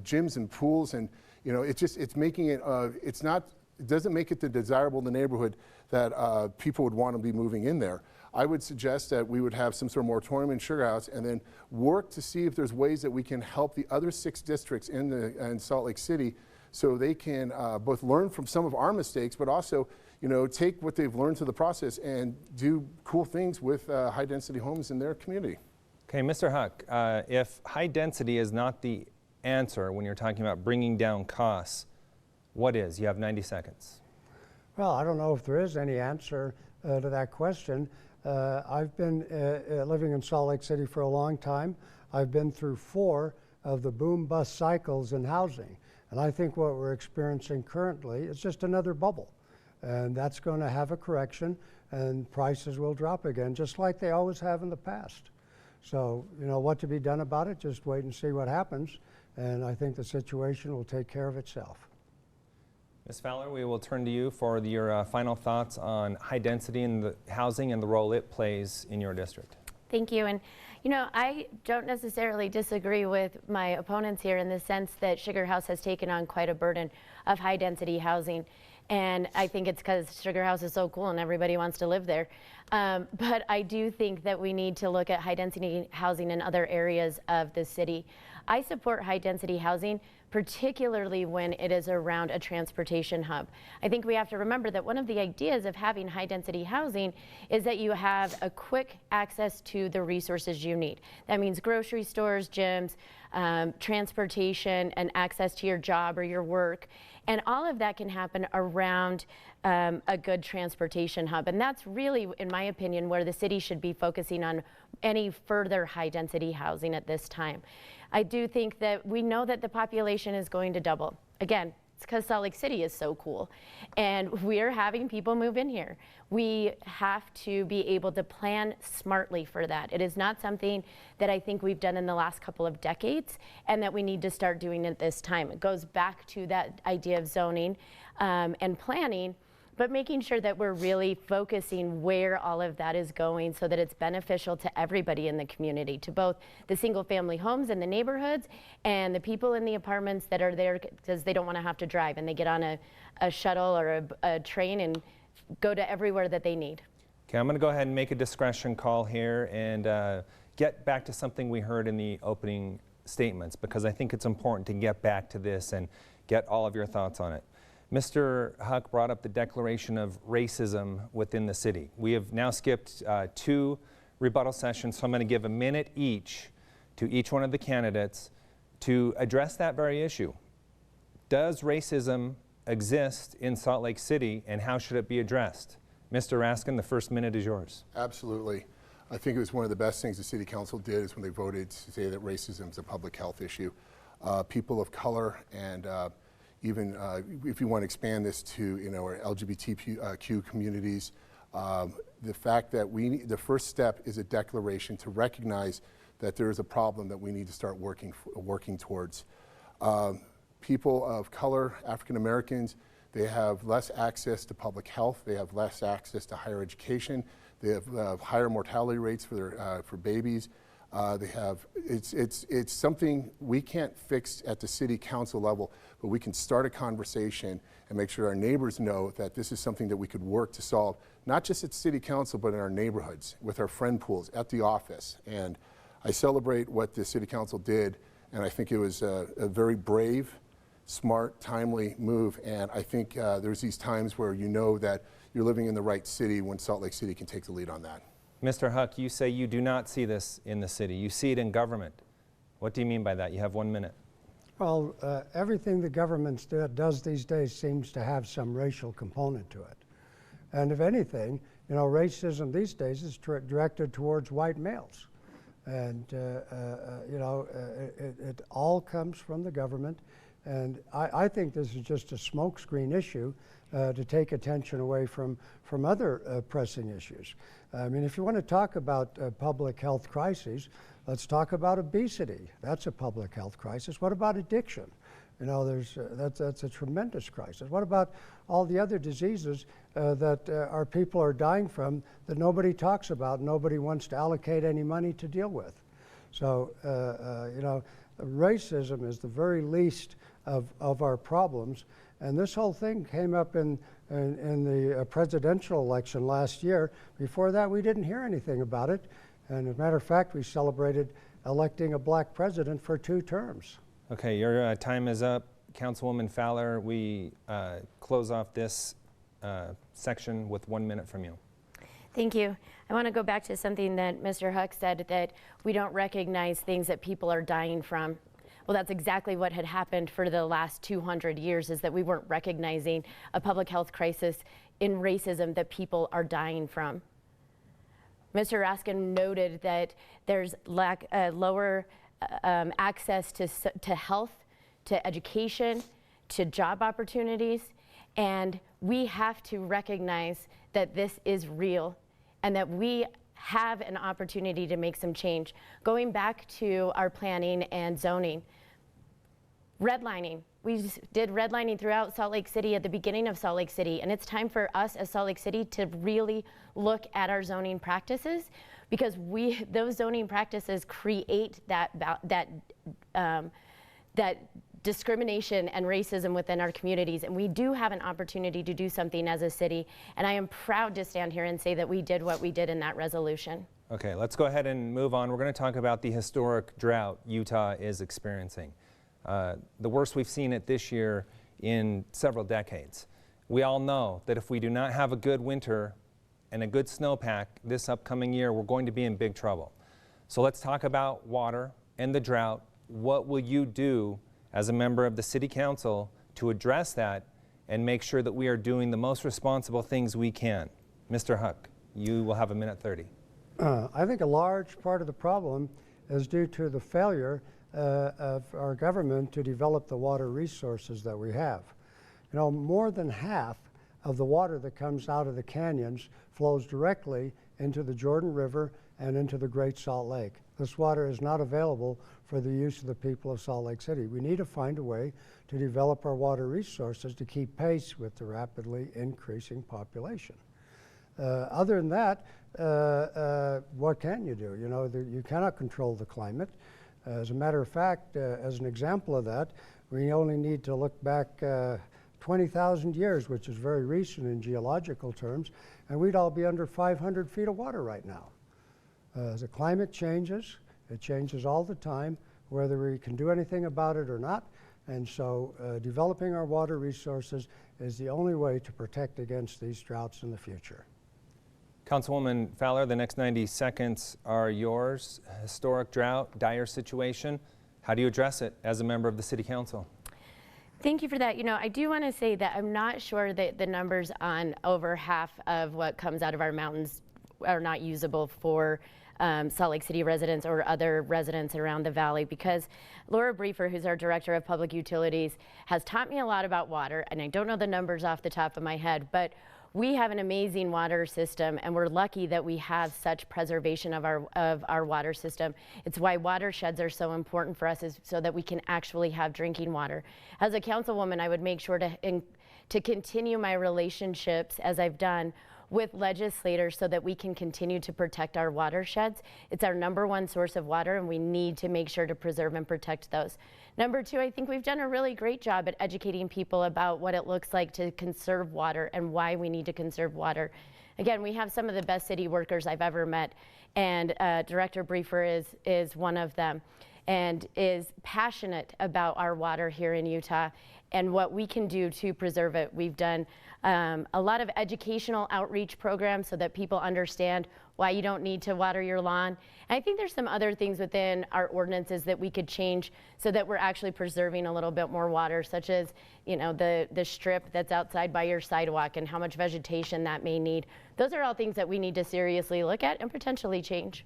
gyms and pools, and you know, it's making it, it doesn't make it the desirable in the neighborhood that people would want to be moving in there. I would suggest that we would have some sort of moratorium in Sugar House, and then work to see if there's ways that we can help the other 6 districts in Salt Lake City, so they can both learn from some of our mistakes, but also, you know, take what they've learned through the process and do cool things with high density homes in their community. Okay, Mr. Huck, if high density is not the answer when you're talking about bringing down costs, what is? You have 90 seconds. Well, I don't know if there is any answer to that question. I've been living in Salt Lake City for a long time. I've been through 4 of the boom-bust cycles in housing. And I think what we're experiencing currently is just another bubble. And that's going to have a correction, and prices will drop again, just like they always have in the past. So, you know, what to be done about it, just wait and see what happens. And I think the situation will take care of itself. Ms. Fowler, we will turn to you for your final thoughts on high density in the housing and the role it plays in your district. Thank you. And you know, I don't necessarily disagree with my opponents here in the sense that Sugar House has taken on quite a burden of high density housing. And I think it's because Sugar House is so cool and everybody wants to live there. But I do think that we need to look at high density housing in other areas of the city. I support high density housing, particularly when it is around a transportation hub. I think we have to remember that one of the ideas of having high density housing is that you have a quick access to the resources you need. That means grocery stores, gyms, transportation, and access to your job or your work. And all of that can happen around a good transportation hub. And that's really, in my opinion, where the city should be focusing on any further high density housing at this time. I do think that we know that the population is going to double. Again, it's because Salt Lake City is so cool. And we're having people move in here. We have to be able to plan smartly for that. It is not something that I think we've done in the last couple of decades and that we need to start doing at this time. It goes back to that idea of zoning and planning, but making sure that we're really focusing where all of that is going so that it's beneficial to everybody in the community, to both the single family homes in the neighborhoods and the people in the apartments that are there because they don't want to have to drive and they get on a shuttle or a train and go to everywhere that they need. Okay, I'm going to go ahead and make a discretion call here and get back to something we heard in the opening statements, because I think it's important to get back to this and get all of your thoughts on it. Mr. Huck brought up the declaration of racism within the city. We have now skipped 2 rebuttal sessions, so I'm going to give a minute each to each one of the candidates to address that very issue. Does racism exist in Salt Lake City, and how should it be addressed? Mr. Raskin, the first minute is yours. Absolutely. I think it was one of the best things the City Council did is when they voted to say that racism is a public health issue. People of color and even if you want to expand this to our LGBTQ communities, the fact that the first step is a declaration to recognize that there is a problem that we need to start working towards. People of color, African Americans, they have less access to public health, they have less access to higher education, they have higher mortality rates for babies. It's something we can't fix at the City Council level, but we can start a conversation and make sure our neighbors know that this is something that we could work to solve, not just at City Council, but in our neighborhoods, with our friend pools, at the office. And I celebrate what the City Council did, and I think it was a very brave, smart, timely move. And I think there's these times where you know that you're living in the right city when Salt Lake City can take the lead on that. Mr. Huck, you say you do not see this in the city. You see it in government. What do you mean by that? You have 1 minute. Well, everything the government does these days seems to have some racial component to it. And if anything, racism these days is directed towards white males. And, it all comes from the government. And I think this is just a smokescreen issue to take attention away from other pressing issues. I mean, if you want to talk about public health crises, let's talk about obesity. That's a public health crisis. What about addiction? That's a tremendous crisis. What about all the other diseases that our people are dying from that nobody talks about, nobody wants to allocate any money to deal with? So, racism is the very least of our problems. And this whole thing came up in the presidential election last year. Before that, we didn't hear anything about it. And as a matter of fact, we celebrated electing a black president for 2 terms. Okay, your time is up. Councilwoman Fowler, we close off this section with 1 minute from you. Thank you. I want to go back to something that Mr. Huck said, that we don't recognize things that people are dying from. Well, that's exactly what had happened for the last 200 years, is that we weren't recognizing a public health crisis in racism that people are dying from. Mr. Raskin noted that there's lower access to health, to education, to job opportunities, and we have to recognize that this is real and that we have an opportunity to make some change. Going back to our planning and zoning, redlining, We did redlining throughout Salt Lake City at the beginning of Salt Lake City, and it's time for us as Salt Lake City to really look at our zoning practices, because those zoning practices create that discrimination and racism within our communities, and we do have an opportunity to do something as a city, and I am proud to stand here and say that we did what we did in that resolution. Okay, let's go ahead and move on. We're going to talk about the historic drought Utah is experiencing. The worst we've seen it this year in several decades. We all know that if we do not have a good winter and a good snowpack this upcoming year, we're going to be in big trouble. So let's talk about water and the drought. What will you do as a member of the City Council to address that and make sure that we are doing the most responsible things we can? Mr. Huck, you will have a minute 30. I think a large part of the problem is due to the failure of our government to develop the water resources that we have. You know, more than half of the water that comes out of the canyons flows directly into the Jordan River and into the Great Salt Lake. This water is not available for the use of the people of Salt Lake City. We need to find a way to develop our water resources to keep pace with the rapidly increasing population. Other than that, what can you do? You know, you cannot control the climate. As a matter of fact, as an example of that, we only need to look back 20,000 years, which is very recent in geological terms, and we'd all be under 500 feet of water right now. As the climate changes, it changes all the time, whether we can do anything about it or not, and so developing our water resources is the only way to protect against these droughts in the future. Councilwoman Fowler, the next 90 seconds are yours. Historic drought, dire situation. How do you address it as a member of the City Council? Thank you for that. You know, I do want to say that I'm not sure that the numbers on over half of what comes out of our mountains are not usable for Salt Lake City residents or other residents around the valley, because Laura Briefer, who's our Director of Public Utilities, has taught me a lot about water, and I don't know the numbers off the top of my head, but we have an amazing water system, and we're lucky that we have such preservation of our water system. It's why watersheds are so important for us, is so that we can actually have drinking water. As a councilwoman, I would make sure to continue my relationships, as I've done, with legislators so that we can continue to protect our watersheds. It's our #1 source of water, and we need to make sure to preserve and protect those. Number 2, I think we've done a really great job at educating people about what it looks like to conserve water and why we need to conserve water. Again, we have some of the best city workers I've ever met, and Director Briefer is one of them, and is passionate about our water here in Utah and what we can do to preserve it. We've done a lot of educational outreach programs so that people understand why you don't need to water your lawn. And I think there's some other things within our ordinances that we could change so that we're actually preserving a little bit more water, such as, you know, the strip that's outside by your sidewalk and how much vegetation that may need. Those are all things that we need to seriously look at and potentially change.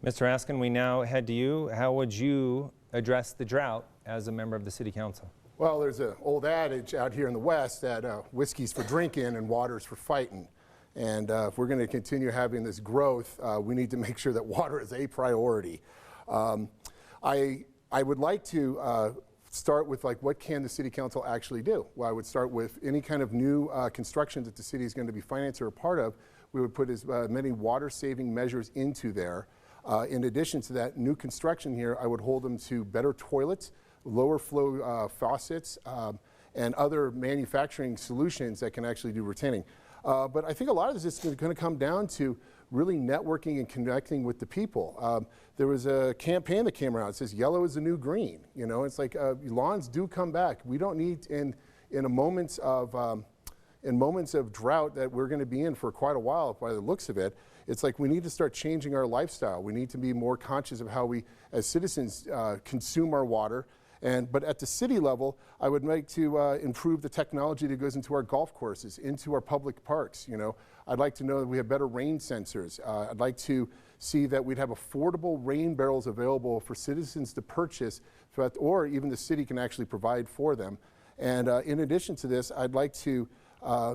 Mr. Askin, we now head to you. How would you address the drought as a member of the City Council? Well, there's an old adage out here in the West that whiskey's for drinking and water's for fighting. And if we're going to continue having this growth, we need to make sure that water is a priority. I would like to start with, like, what can the City Council actually do? Well, I would start with any kind of new construction that the city is going to be financed or a part of. We would put as many water-saving measures into there. In addition to that, new construction here, I would hold them to better toilets, lower flow faucets, and other manufacturing solutions that can actually do retaining. But I think a lot of this is going to come down to really networking and connecting with the people. There was a campaign that came around. It says yellow is the new green. You know, it's like lawns do come back. We don't need in moments of drought that we're going to be in for quite a while by the looks of it. It's like we need to start changing our lifestyle. We need to be more conscious of how we, as citizens, consume our water. But at the city level, I would like to improve the technology that goes into our golf courses, into our public parks. You know, I'd like to know that we have better rain sensors. I'd like to see that we'd have affordable rain barrels available for citizens to purchase, or even the city can actually provide for them. And in addition to this, I'd like to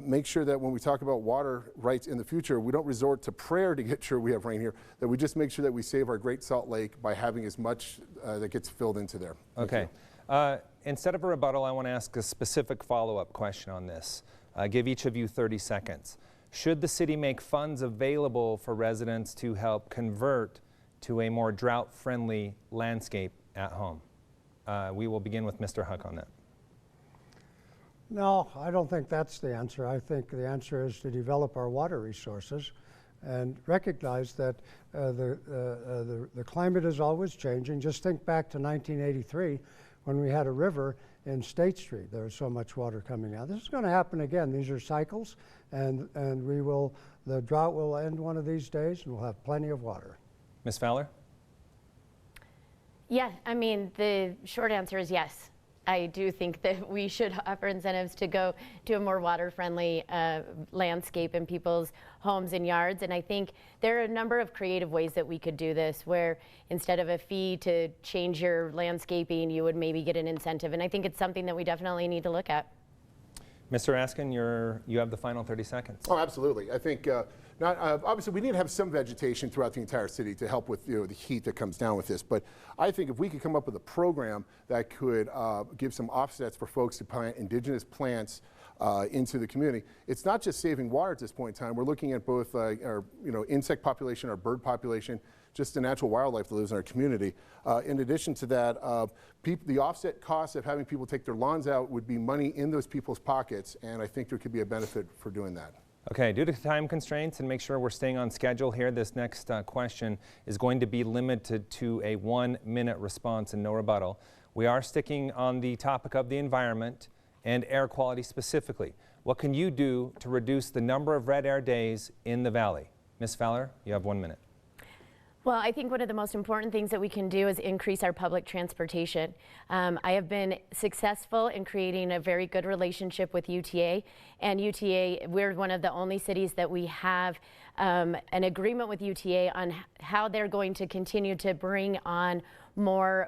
make sure that when we talk about water rights in the future, we don't resort to prayer to get sure we have rain here, that we just make sure that we save our Great Salt Lake by having as much that gets filled into there. Okay. Instead of a rebuttal, I want to ask a specific follow-up question on this. Give each of you 30 seconds. Should the city make funds available for residents to help convert to a more drought-friendly landscape at home? We will begin with Mr. Huck on that. No, I don't think that's the answer. I think the answer is to develop our water resources and recognize that the climate is always changing. Just think back to 1983 when we had a river in State Street. There was so much water coming out. This is going to happen again. These are cycles, and the drought will end one of these days, and we'll have plenty of water. Ms. Fowler? Yeah, I mean, the short answer is yes. I do think that we should offer incentives to go to a more water-friendly landscape in people's homes and yards. And I think there are a number of creative ways that we could do this, where instead of a fee to change your landscaping, you would maybe get an incentive. And I think it's something that we definitely need to look at. Mr. Askin, you have the final 30 seconds. Oh, absolutely. I think obviously we need to have some vegetation throughout the entire city to help with the heat that comes down with this. But I think if we could come up with a program that could give some offsets for folks to plant indigenous plants into the community, it's not just saving water at this point in time. We're looking at both our insect population, our bird population, just the natural wildlife that lives in our community. In addition to that, the offset costs of having people take their lawns out would be money in those people's pockets, and I think there could be a benefit for doing that. Okay, due to time constraints and make sure we're staying on schedule here, this next question is going to be limited to a 1-minute response and no rebuttal. We are sticking on the topic of the environment and air quality specifically. What can you do to reduce the number of red air days in the valley? Ms. Fowler, you have 1 minute. Well, I think one of the most important things that we can do is increase our public transportation. I have been successful in creating a very good relationship with UTA, and UTA, we're one of the only cities that we have an agreement with UTA on how they're going to continue to bring on more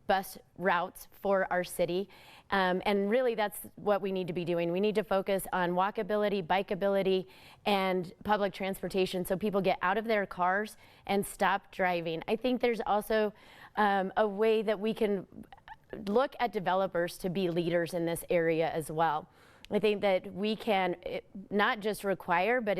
bus routes for our city. And really that's what we need to be doing. We need to focus on walkability, bikeability, and public transportation so people get out of their cars and stop driving. I think there's also a way that we can look at developers to be leaders in this area as well. I think that we can not just require, but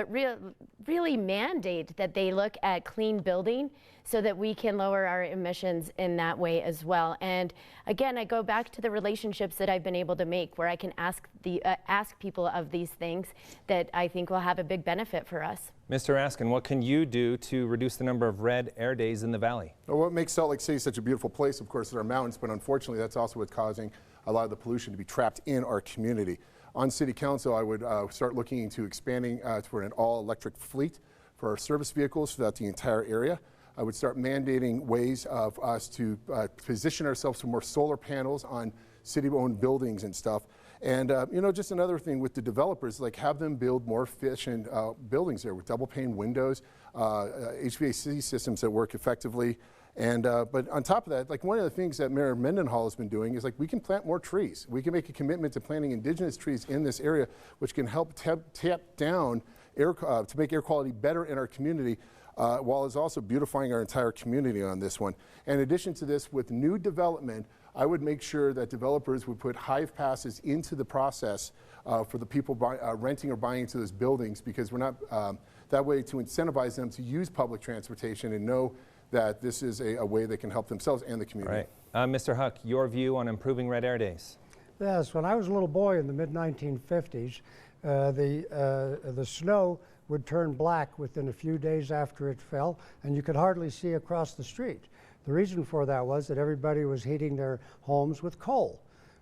really mandate that they look at clean building so that we can lower our emissions in that way as well. And again, I go back to the relationships that I've been able to make, where I can ask people of these things that I think will have a big benefit for us. Mr. Askin, what can you do to reduce the number of red air days in the valley? Well, what makes Salt Lake City such a beautiful place, of course, is our mountains, but unfortunately that's also what's causing a lot of the pollution to be trapped in our community. On City Council, I would start looking into expanding for an all-electric fleet for our service vehicles throughout the entire area. I would start mandating ways of us to position ourselves for more solar panels on city-owned buildings and stuff. And just another thing with the developers, like have them build more efficient buildings there with double-pane windows, HVAC systems that work effectively. And but on top of that, like one of the things that Mayor Mendenhall has been doing is like we can plant more trees. We can make a commitment to planting indigenous trees in this area, which can help tap down air to make air quality better in our community, while it's also beautifying our entire community on this one. In addition to this, with new development, I would make sure that developers would put hive passes into the process for the people renting or buying into those buildings, because we're not that way to incentivize them to use public transportation and know that this is a way they can help themselves and the community. Right. Mr. Huck, your view on improving red air days? Yes, when I was a little boy in the mid-1950s, the snow would turn black within a few days after it fell, and you could hardly see across the street. The reason for that was that everybody was heating their homes with coal.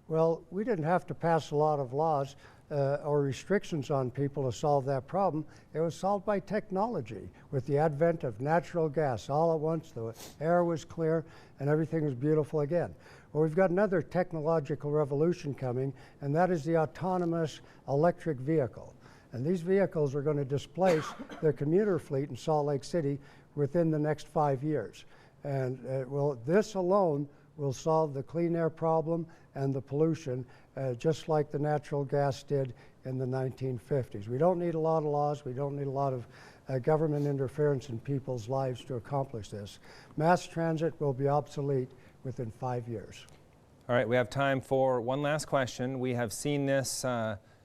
Well, we didn't have to pass a lot of laws or restrictions on people to solve that problem. It was solved by technology. With the advent of natural gas, all at once the air was clear and everything was beautiful again. Well, we've got another technological revolution coming, and that is the autonomous electric vehicle. And these vehicles are going to displace the commuter fleet in Salt Lake City within the next 5 years. And this alone will solve the clean air problem and the pollution, just like the natural gas did in the 1950s. We don't need a lot of laws. We don't need a lot of government interference in people's lives to accomplish this. Mass transit will be obsolete within 5 years. All right, we have time for one last question. We have seen this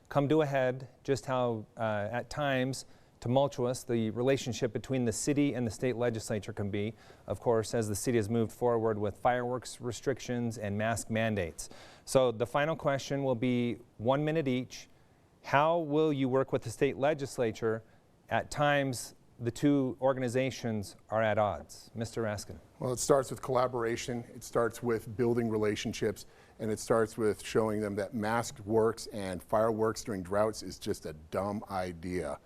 come to a head, just how at times tumultuous the relationship between the city and the state legislature can be, of course, as the city has moved forward with fireworks restrictions and mask mandates. So the final question will be 1 minute each. How will you work with the state legislature? At times, the two organizations are at odds. Mr. Raskin. Well, it starts with collaboration, it starts with building relationships, and it starts with showing them that masked works and fireworks during droughts is just a dumb idea.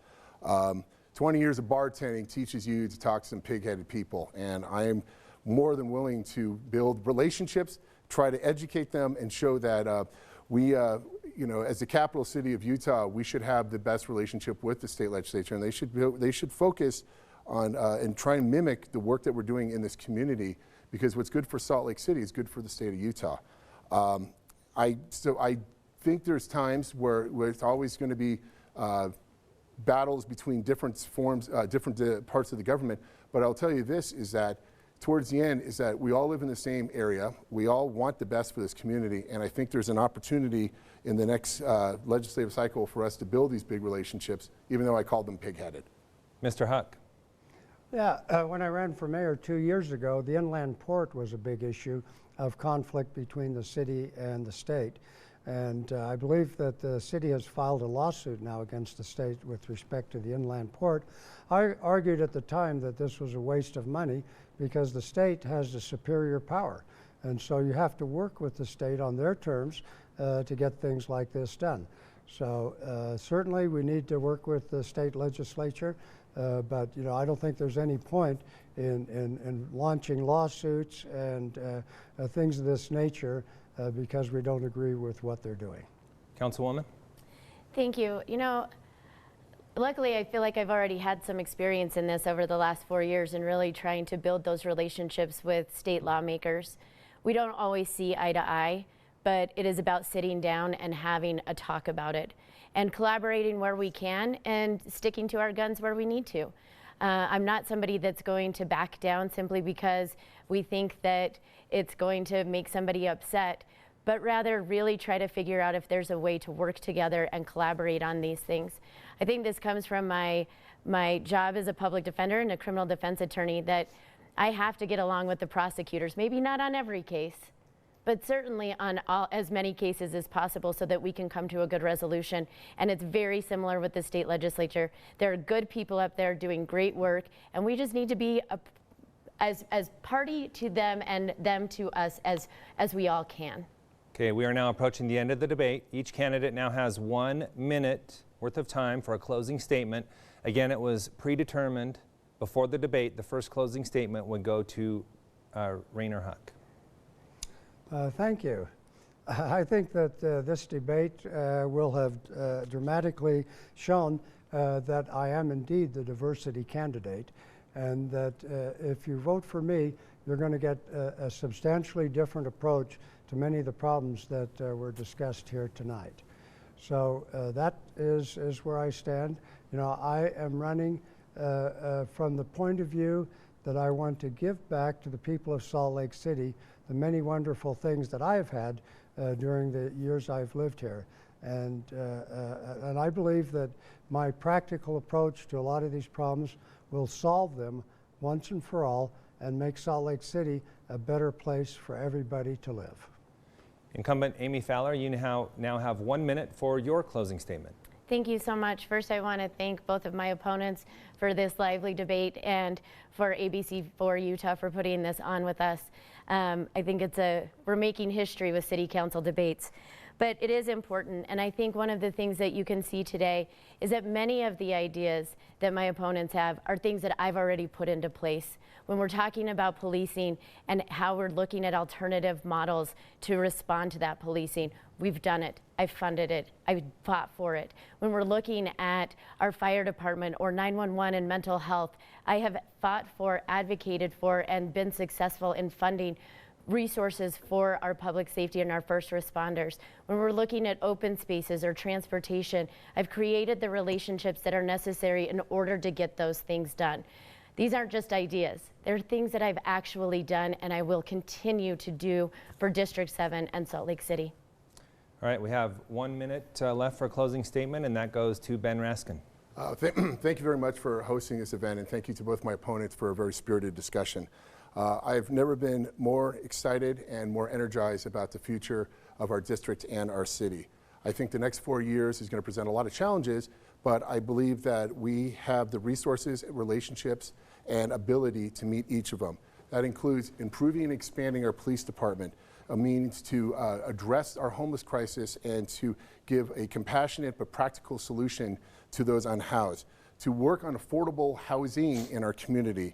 20 years of bartending teaches you to talk to some pig-headed people, and I am more than willing to build relationships, try to educate them, and show that we, as the capital city of Utah, we should have the best relationship with the state legislature, and they should focus on and try and mimic the work that we're doing in this community, because what's good for Salt Lake City is good for the state of Utah. So I think there's times where it's always going to be battles between different forms, different parts of the government. But I'll tell you this, is that towards the end is that we all live in the same area. We all want the best for this community. And I think there's an opportunity in the next legislative cycle for us to build these big relationships, even though I called them pig-headed. Mr. Huck. Yeah, when I ran for mayor 2 years ago, the inland port was a big issue of conflict between the city and the state. And I believe that the city has filed a lawsuit now against the state with respect to the inland port. I argued at the time that this was a waste of money because the state has the superior power. And so you have to work with the state on their terms to get things like this done. So certainly we need to work with the state legislature, but I don't think there's any point in launching lawsuits and things of this nature because we don't agree with what they're doing. Councilwoman? Thank you. Luckily, I feel like I've already had some experience in this over the last 4 years and really trying to build those relationships with state lawmakers. We don't always see eye to eye, but it is about sitting down and having a talk about it and collaborating where we can and sticking to our guns where we need to. I'm not somebody that's going to back down simply because we think that it's going to make somebody upset, but rather really try to figure out if there's a way to work together and collaborate on these things. I think this comes from my job as a public defender and a criminal defense attorney, that I have to get along with the prosecutors, maybe not on every case, but certainly on as many cases as possible so that we can come to a good resolution. And it's very similar with the state legislature. There are good people up there doing great work, and we just need to be as party to them and them to us as we all can. Okay, we are now approaching the end of the debate. Each candidate now has 1 minute worth of time for a closing statement. Again, it was predetermined before the debate. The first closing statement would go to Rainer Huck. Thank you. I think that this debate will have dramatically shown that I am indeed the diversity candidate, and that if you vote for me, you're going to get a substantially different approach to many of the problems that were discussed here tonight. So that is where I stand. I am running from the point of view that I want to give back to the people of Salt Lake City the many wonderful things that I have had during the years I've lived here. And I believe that my practical approach to a lot of these problems will solve them once and for all and make Salt Lake City a better place for everybody to live. Incumbent Amy Fowler, you now have 1 minute for your closing statement. Thank you so much. First, I want to thank both of my opponents for this lively debate and for ABC4 Utah for putting this on with us. I think we're making history with city council debates. But it is important, and I think one of the things that you can see today is that many of the ideas that my opponents have are things that I've already put into place. When we're talking about policing and how we're looking at alternative models to respond to that policing, we've done it. I've funded it. I've fought for it. When we're looking at our fire department or 911 and mental health, I have fought for, advocated for, and been successful in funding resources for our public safety and our first responders. When we're looking at open spaces or transportation, I've created the relationships that are necessary in order to get those things done. These aren't just ideas. They're things that I've actually done and I will continue to do for District 7 and Salt Lake City. All right, we have 1 minute left for a closing statement, and that goes to Ben Raskin. Thank you very much for hosting this event, and thank you to both my opponents for a very spirited discussion. I've never been more excited and more energized about the future of our district and our city. I think the next 4 years is going to present a lot of challenges, but I believe that we have the resources, relationships, and ability to meet each of them. That includes improving and expanding our police department, a means to address our homeless crisis and to give a compassionate but practical solution to those unhoused, to work on affordable housing in our community,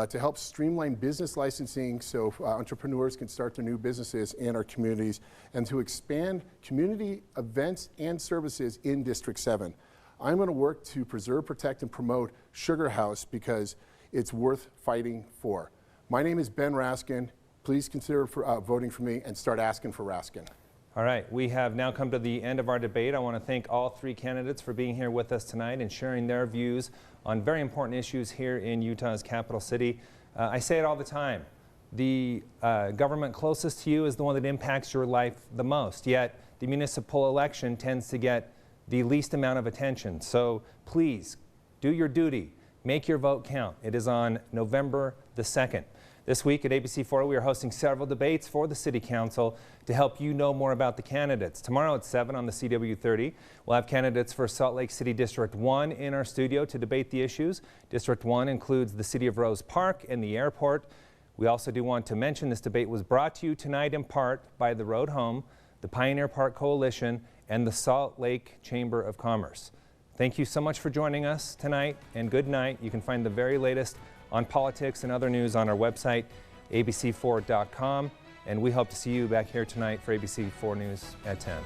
to help streamline business licensing so entrepreneurs can start their new businesses in our communities, and to expand community events and services in District 7. I'm going to work to preserve, protect, and promote Sugar House because it's worth fighting for. My name is Ben Raskin. Please consider voting for me and start asking for Raskin. All right, we have now come to the end of our debate. I want to thank all three candidates for being here with us tonight and sharing their views on very important issues here in Utah's capital city. I say it all the time. The government closest to you is the one that impacts your life the most, yet the municipal election tends to get the least amount of attention. So please, do your duty. Make your vote count. It is on November the 2nd. This week at ABC4, we are hosting several debates for the City Council to help you know more about the candidates. Tomorrow at 7 on the CW30, we'll have candidates for Salt Lake City District 1 in our studio to debate the issues. District 1 includes the City of Rose Park and the airport. We also do want to mention this debate was brought to you tonight in part by the Road Home, the Pioneer Park Coalition, and the Salt Lake Chamber of Commerce. Thank you so much for joining us tonight, and good night. You can find the very latest on politics and other news on our website, abc4.com, and we hope to see you back here tonight for ABC4 News at 10.